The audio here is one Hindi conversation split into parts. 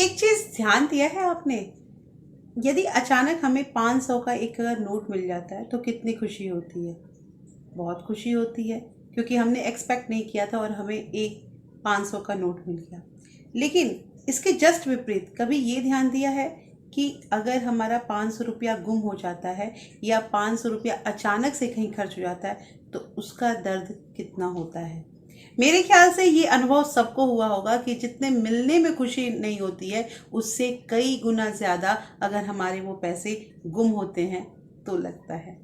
एक चीज ध्यान दिया है आपने, यदि अचानक हमें 500 का एक अगर नोट मिल जाता है तो कितनी खुशी होती है। बहुत खुशी होती है, क्योंकि हमने एक्सपेक्ट नहीं किया था और हमें एक 500 का नोट मिल गया। लेकिन इसके जस्ट विपरीत कभी ये ध्यान दिया है कि अगर हमारा 500 रुपया गुम हो जाता है या 500 रुपया अचानक से कहीं खर्च हो जाता है तो उसका दर्द कितना होता है। मेरे ख्याल से ये अनुभव सबको हुआ होगा कि जितने मिलने में खुशी नहीं होती है, उससे कई गुना ज़्यादा अगर हमारे वो पैसे गुम होते हैं तो लगता है।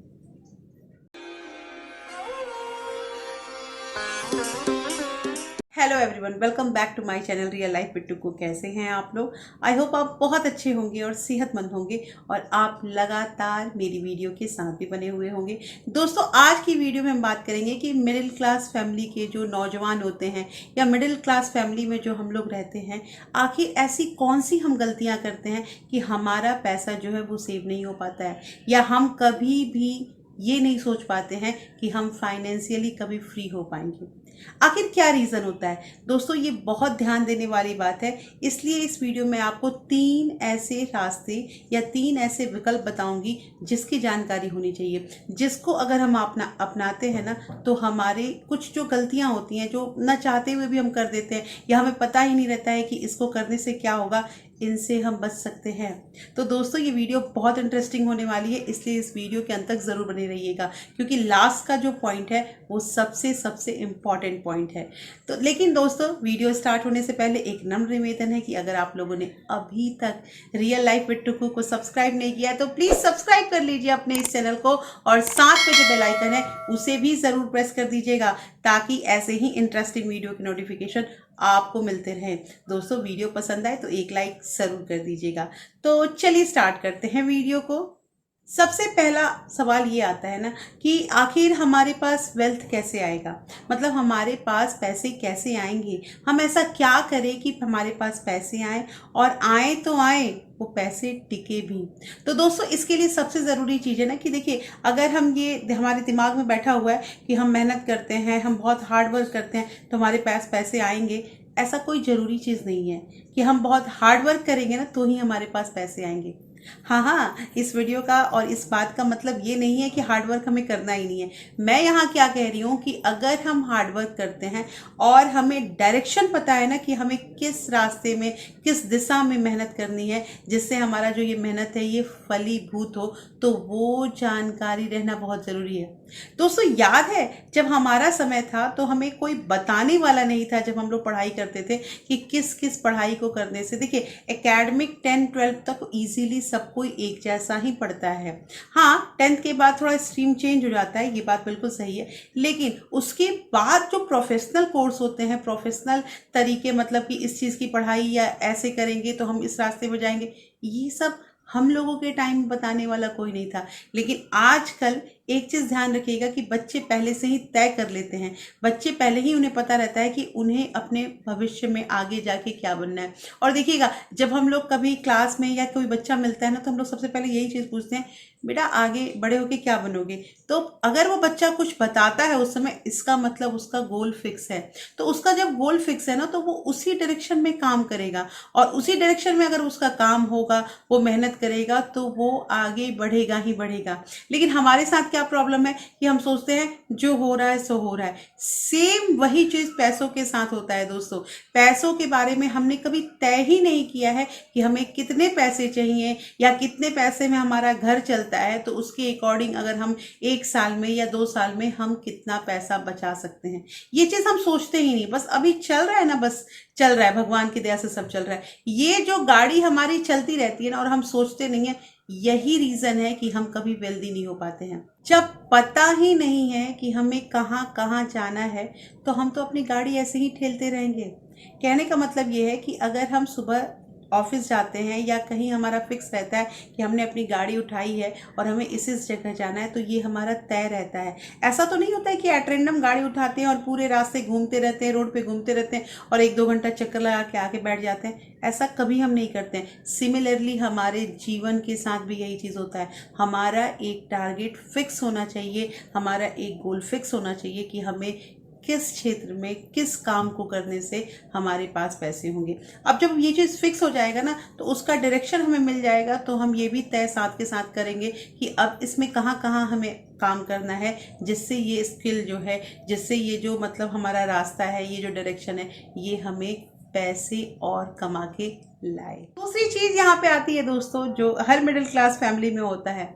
Hello everyone, welcome back to my channel real life with Tuku. कैसे हैं आप लोग? आई होप आप बहुत अच्छे होंगे और सेहतमंद होंगे और आप लगातार मेरी वीडियो के साथ भी बने हुए होंगे। दोस्तों, आज की वीडियो में हम बात करेंगे कि मिडिल क्लास फैमिली के जो नौजवान होते हैं या मिडिल क्लास फैमिली में जो हम लोग रहते हैं, आखिर ऐसी कौन सी हम गलतियां करते हैं कि हमारा पैसा जो है वो सेव नहीं हो पाता है, या हम कभी भी ये नहीं सोच पाते हैं कि हम फाइनेंशियली कभी फ्री हो पाएंगे। आखिर क्या रीज़न होता है? दोस्तों, ये बहुत ध्यान देने वाली बात है, इसलिए इस वीडियो में आपको 3 ऐसे रास्ते या 3 ऐसे विकल्प बताऊंगी जिसकी जानकारी होनी चाहिए, जिसको अगर हम अपनाते हैं ना तो हमारे कुछ जो गलतियां होती हैं, जो न चाहते हुए भी हम कर देते हैं या हमें पता ही नहीं रहता है कि इसको करने से क्या होगा, इनसे हम बच सकते हैं। तो दोस्तों, ये वीडियो बहुत इंटरेस्टिंग होने वाली है, इसलिए इस वीडियो के अंत तक ज़रूर बने रहिएगा, क्योंकि लास्ट का जो पॉइंट है वो सबसे सबसे इम्पॉर्टेंट पॉइंट है। तो लेकिन दोस्तों, वीडियो स्टार्ट होने से पहले एक नम्र निवेदन है कि अगर आप लोगों ने अभी तक रियल लाइफ विद टुकू को सब्सक्राइब नहीं किया है तो प्लीज़ सब्सक्राइब कर लीजिए अपने इस चैनल को, और साथ में जो बेल आइकन है उसे भी ज़रूर प्रेस कर दीजिएगा, ताकि ऐसे ही इंटरेस्टिंग वीडियो की नोटिफिकेशन आपको मिलते रहें। दोस्तों, वीडियो पसंद आए तो एक लाइक जरूर कर दीजिएगा। तो चलिए स्टार्ट करते हैं वीडियो को। सबसे पहला सवाल ये आता है ना कि आखिर हमारे पास वेल्थ कैसे आएगा, मतलब हमारे पास पैसे कैसे आएंगे, हम ऐसा क्या करें कि हमारे पास पैसे आए, और आए तो आए वो पैसे टिके भी। तो दोस्तों, इसके लिए सबसे ज़रूरी चीज़ है ना कि देखिए, अगर हम ये हमारे दिमाग में बैठा हुआ है कि हम मेहनत करते हैं, हम बहुत हार्ड वर्क करते हैं तो हमारे पास पैसे आएंगे, ऐसा कोई ज़रूरी चीज़ नहीं है कि हम बहुत हार्ड वर्क करेंगे ना तो ही हमारे पास पैसे आएंगे। हाँ हाँ, इस वीडियो का और इस बात का मतलब ये नहीं है कि हार्ड वर्क हमें करना ही नहीं है। मैं यहाँ क्या कह रही हूँ कि अगर हम हार्ड वर्क करते हैं और हमें डायरेक्शन पता है ना कि हमें किस रास्ते में, किस दिशा में मेहनत करनी है, जिससे हमारा जो ये मेहनत है ये फलीभूत हो, तो वो जानकारी रहना बहुत ज़रूरी है। दोस्तों, याद है जब हमारा समय था तो हमें कोई बताने वाला नहीं था, जब हम लोग पढ़ाई करते थे कि किस किस पढ़ाई को करने से, देखिए एकेडमिक 10-12 तक इजीली सब कोई एक जैसा ही पढ़ता है। हाँ, 10th के बाद थोड़ा स्ट्रीम चेंज हो जाता है, ये बात बिल्कुल सही है, लेकिन उसके बाद जो प्रोफेशनल कोर्स होते हैं, प्रोफेशनल तरीके, मतलब कि इस चीज़ की पढ़ाई या ऐसे करेंगे तो हम इस रास्ते में जाएंगे, ये सब हम लोगों के टाइम बताने वाला कोई नहीं था। लेकिन आजकल एक चीज़ ध्यान रखिएगा कि बच्चे पहले से ही तय कर लेते हैं, बच्चे पहले ही उन्हें पता रहता है कि उन्हें अपने भविष्य में आगे जाके क्या बनना है। और देखिएगा, जब हम लोग कभी क्लास में या कोई बच्चा मिलता है ना तो हम लोग सबसे पहले यही चीज़ पूछते हैं, बेटा आगे बड़े होके क्या बनोगे? तो अगर वो बच्चा कुछ बताता है उस समय, इसका मतलब उसका गोल फिक्स है। तो उसका जब गोल फिक्स है ना तो वो उसी डायरेक्शन में काम करेगा, और उसी डायरेक्शन में अगर उसका काम होगा, वो मेहनत करेगा, तो वो आगे बढ़ेगा ही बढ़ेगा। लेकिन हमारे साथ क्या प्रॉब्लम है कि हम सोचते हैं जो हो रहा है सो हो रहा है। सेम वही चीज़ पैसों के साथ होता है दोस्तों। पैसों के बारे में हमने कभी तय ही नहीं किया है कि हमें कितने पैसे चाहिए या कितने पैसे में हमारा घर चलता है, तो उसके अकॉर्डिंग अगर हम 1 साल में या 2 साल में हम कितना पैसा बचा सकते हैं, ये चीज़ हम सोचते ही नहीं। बस अभी चल रहा है ना, बस चल रहा है, भगवान की दया से सब चल रहा है। ये जो गाड़ी हमारी चलती रहती है ना और हम सोचते नहीं है, यही रीजन है कि हम कभी वेल्दी नहीं हो पाते हैं। जब पता ही नहीं है कि हमें कहाँ कहाँ जाना है तो हम तो अपनी गाड़ी ऐसे ही ठेलते रहेंगे। कहने का मतलब ये है कि अगर हम सुबह ऑफिस जाते हैं या कहीं हमारा फिक्स रहता है कि हमने अपनी गाड़ी उठाई है और हमें इस जगह जाना है, तो ये हमारा तय रहता है। ऐसा तो नहीं होता है कि एट रैंडम गाड़ी उठाते हैं और पूरे रास्ते घूमते रहते हैं, रोड पे घूमते रहते हैं और 1-2 घंटा चक्कर लगा के आके बैठ जाते हैं। ऐसा कभी हम नहीं करते हैं। सिमिलरली हमारे जीवन के साथ भी यही चीज़ होता है। हमारा एक टारगेट फिक्स होना चाहिए, हमारा एक गोल फिक्स होना चाहिए कि हमें किस क्षेत्र में किस काम को करने से हमारे पास पैसे होंगे। अब जब ये चीज़ फिक्स हो जाएगा ना तो उसका डायरेक्शन हमें मिल जाएगा, तो हम ये भी तय साथ के साथ करेंगे कि अब इसमें कहाँ कहाँ हमें काम करना है, जिससे ये स्किल जो है, जिससे ये जो मतलब हमारा रास्ता है, ये जो डायरेक्शन है, ये हमें पैसे और कमा के लाए। दूसरी चीज़ यहाँ पे आती है दोस्तों, जो हर मिडिल क्लास फैमिली में होता है,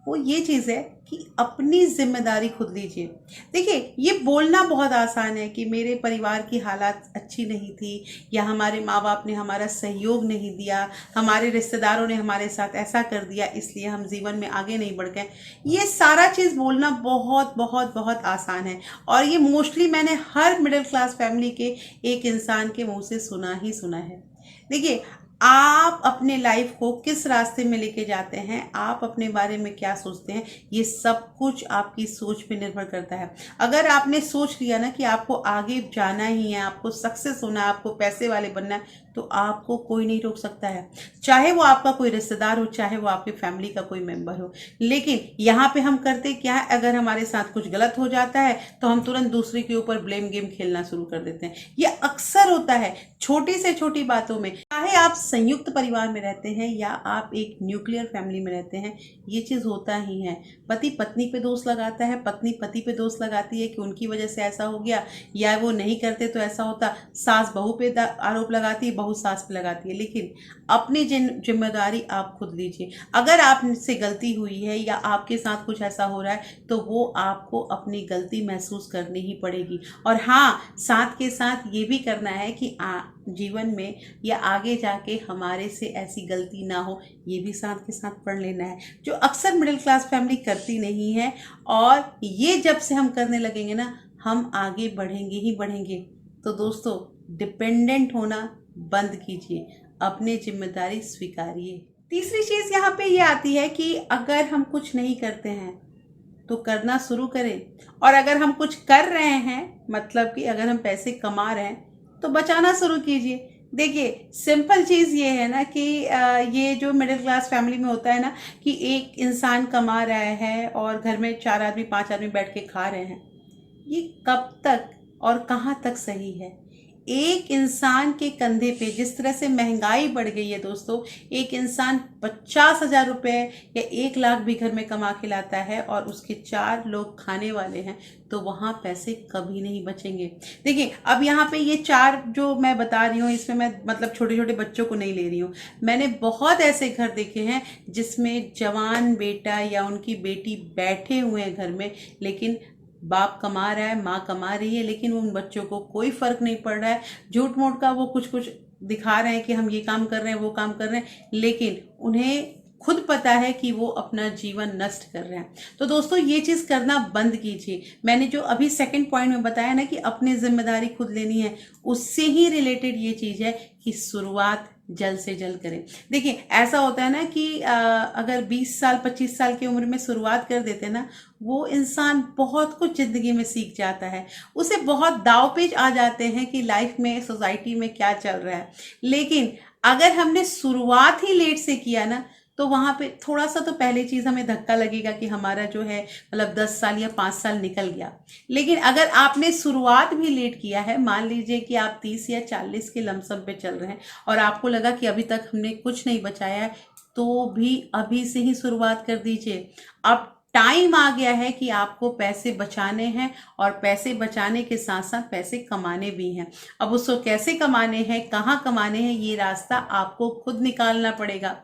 वो ये चीज़ है कि अपनी जिम्मेदारी खुद लीजिए। देखिए, ये बोलना बहुत आसान है कि मेरे परिवार की हालात अच्छी नहीं थी, या हमारे माँ बाप ने हमारा सहयोग नहीं दिया, हमारे रिश्तेदारों ने हमारे साथ ऐसा कर दिया, इसलिए हम जीवन में आगे नहीं बढ़ गए। ये सारा चीज़ बोलना बहुत बहुत बहुत आसान है, और ये मोस्टली मैंने हर मिडिल क्लास फैमिली के एक इंसान के मुंह से सुना ही सुना है। देखिए, आप अपने लाइफ को किस रास्ते में लेके जाते हैं, आप अपने बारे में क्या सोचते हैं, ये सब कुछ आपकी सोच पे निर्भर करता है। अगर आपने सोच लिया ना कि आपको आगे जाना ही है, आपको सक्सेस होना है, आपको पैसे वाले बनना है, तो आपको कोई नहीं रोक सकता है, चाहे वो आपका कोई रिश्तेदार हो, चाहे वो आपकी फैमिली का कोई मेंबर हो। लेकिन यहाँ पे हम करते क्या है, अगर हमारे साथ कुछ गलत हो जाता है तो हम तुरंत दूसरे के ऊपर ब्लेम गेम खेलना शुरू कर देते हैं। ये अक्सर होता है छोटी से छोटी बातों में, चाहे आप संयुक्त परिवार में रहते हैं या आप एक न्यूक्लियर फैमिली में रहते हैं, ये चीज़ होता ही है। पति पत्नी पे दोष लगाता है, पत्नी पति पे दोष लगाती है कि उनकी वजह से ऐसा हो गया, या वो नहीं करते तो ऐसा होता, सास बहू पे आरोप लगाती है, बहू सास पे लगाती है। लेकिन अपनी जिम्मेदारी आप खुद लीजिए। अगर आपसे गलती हुई है या आपके साथ कुछ ऐसा हो रहा है, तो वो आपको अपनी गलती महसूस करनी ही पड़ेगी। और हाँ, साथ के साथ ये भी करना है कि जीवन में या आगे जाके हमारे से ऐसी गलती ना हो, ये भी साथ के साथ पढ़ लेना है, जो अक्सर मिडिल क्लास फैमिली करती नहीं है। और ये जब से हम करने लगेंगे ना, हम आगे बढ़ेंगे ही बढ़ेंगे। तो दोस्तों, डिपेंडेंट होना बंद कीजिए, अपनी जिम्मेदारी स्वीकारिए। तीसरी चीज़ यहाँ पे ये आती है कि अगर हम कुछ नहीं करते हैं तो करना शुरू करें, और अगर हम कुछ कर रहे हैं, मतलब कि अगर हम पैसे कमा रहे हैं, तो बचाना शुरू कीजिए। देखिए, सिंपल चीज़ ये है ना कि ये जो मिडिल क्लास फैमिली में होता है ना कि एक इंसान कमा रहा है और घर में 4 आदमी 5 आदमी बैठ के खा रहे हैं, ये कब तक और कहाँ तक सही है। एक इंसान के कंधे पे जिस तरह से महंगाई बढ़ गई है दोस्तों, एक इंसान 50,000 रुपये या 1 लाख भी घर में कमा के लाता है और उसके 4 लोग खाने वाले हैं, तो वहाँ पैसे कभी नहीं बचेंगे। देखिए, अब यहाँ पे ये 4 जो मैं बता रही हूँ, इसमें मैं मतलब छोटे छोटे बच्चों को नहीं ले रही हूँ। मैंने बहुत ऐसे घर देखे हैं जिसमें जवान बेटा या उनकी बेटी बैठे हुए हैं घर में, लेकिन बाप कमा रहा है, माँ कमा रही है, लेकिन उन बच्चों को कोई फर्क नहीं पड़ रहा है। झूठ मूठ का वो कुछ कुछ दिखा रहे हैं कि हम ये काम कर रहे हैं, वो काम कर रहे हैं, लेकिन उन्हें खुद पता है कि वो अपना जीवन नष्ट कर रहे हैं। तो दोस्तों, ये चीज़ करना बंद कीजिए। मैंने जो अभी सेकंड पॉइंट में बताया ना कि अपनी जिम्मेदारी खुद लेनी है, उससे ही रिलेटेड ये चीज़ है कि शुरुआत जल्द से जल्द करें। देखिए, ऐसा होता है ना कि अगर 20 साल 25 साल की उम्र में शुरुआत कर देते हैं ना, वो इंसान बहुत कुछ ज़िंदगी में सीख जाता है। उसे बहुत दाव पेच आ जाते हैं कि लाइफ में, सोसाइटी में क्या चल रहा है। लेकिन अगर हमने शुरुआत ही लेट से किया ना, तो वहाँ पे थोड़ा सा तो पहली चीज़ हमें धक्का लगेगा कि हमारा जो है मतलब 10 साल या 5 साल निकल गया। लेकिन अगर आपने शुरुआत भी लेट किया है, मान लीजिए कि आप 30 या 40 के लमसम पे चल रहे हैं और आपको लगा कि अभी तक हमने कुछ नहीं बचाया है, तो भी अभी से ही शुरुआत कर दीजिए। अब टाइम आ गया है कि आपको पैसे बचाने हैं, और पैसे बचाने के साथ साथ पैसे कमाने भी हैं। अब उसको कैसे कमाने हैं, कहाँ कमाने हैं, ये रास्ता आपको खुद निकालना पड़ेगा।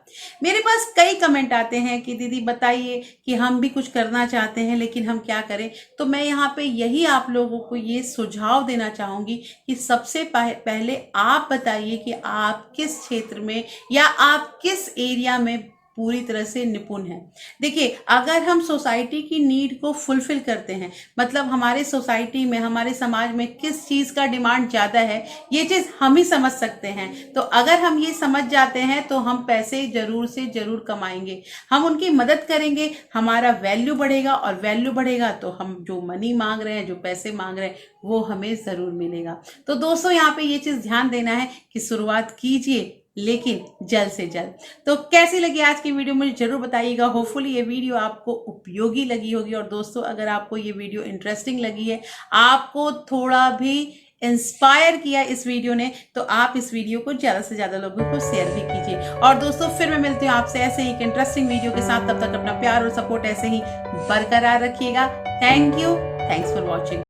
मेरे पास कई कमेंट आते हैं कि दीदी बताइए कि हम भी कुछ करना चाहते हैं लेकिन हम क्या करें। तो मैं यहाँ पे यही आप लोगों को ये सुझाव देना चाहूँगी कि सबसे पहले आप बताइए कि आप किस क्षेत्र में या आप किस एरिया में पूरी तरह से निपुण है। देखिए, अगर हम सोसाइटी की नीड को फुलफिल करते हैं, मतलब हमारे सोसाइटी में, हमारे समाज में किस चीज़ का डिमांड ज़्यादा है, ये चीज़ हम ही समझ सकते हैं। तो अगर हम ये समझ जाते हैं तो हम पैसे ज़रूर से ज़रूर कमाएंगे, हम उनकी मदद करेंगे, हमारा वैल्यू बढ़ेगा, और वैल्यू बढ़ेगा तो हम जो मनी मांग रहे हैं, जो पैसे मांग रहे हैं, वो हमें ज़रूर मिलेगा। तो दोस्तों, यहाँ पे ये चीज़ ध्यान देना है कि शुरुआत कीजिए, लेकिन जल्द से जल्द। तो कैसी लगी आज की वीडियो मुझे जरूर बताइएगा। होपफुली ये वीडियो आपको उपयोगी लगी होगी। और दोस्तों, अगर आपको ये वीडियो इंटरेस्टिंग लगी है, आपको थोड़ा भी इंस्पायर किया इस वीडियो ने, तो आप इस वीडियो को ज़्यादा से ज़्यादा लोगों को शेयर भी कीजिए। और दोस्तों, फिर मैं मिलती हूँ आपसे ऐसे ही एक इंटरेस्टिंग वीडियो के साथ। तब तक अपना प्यार और सपोर्ट ऐसे ही बरकरार रखिएगा। Thank you. Thanks for watching.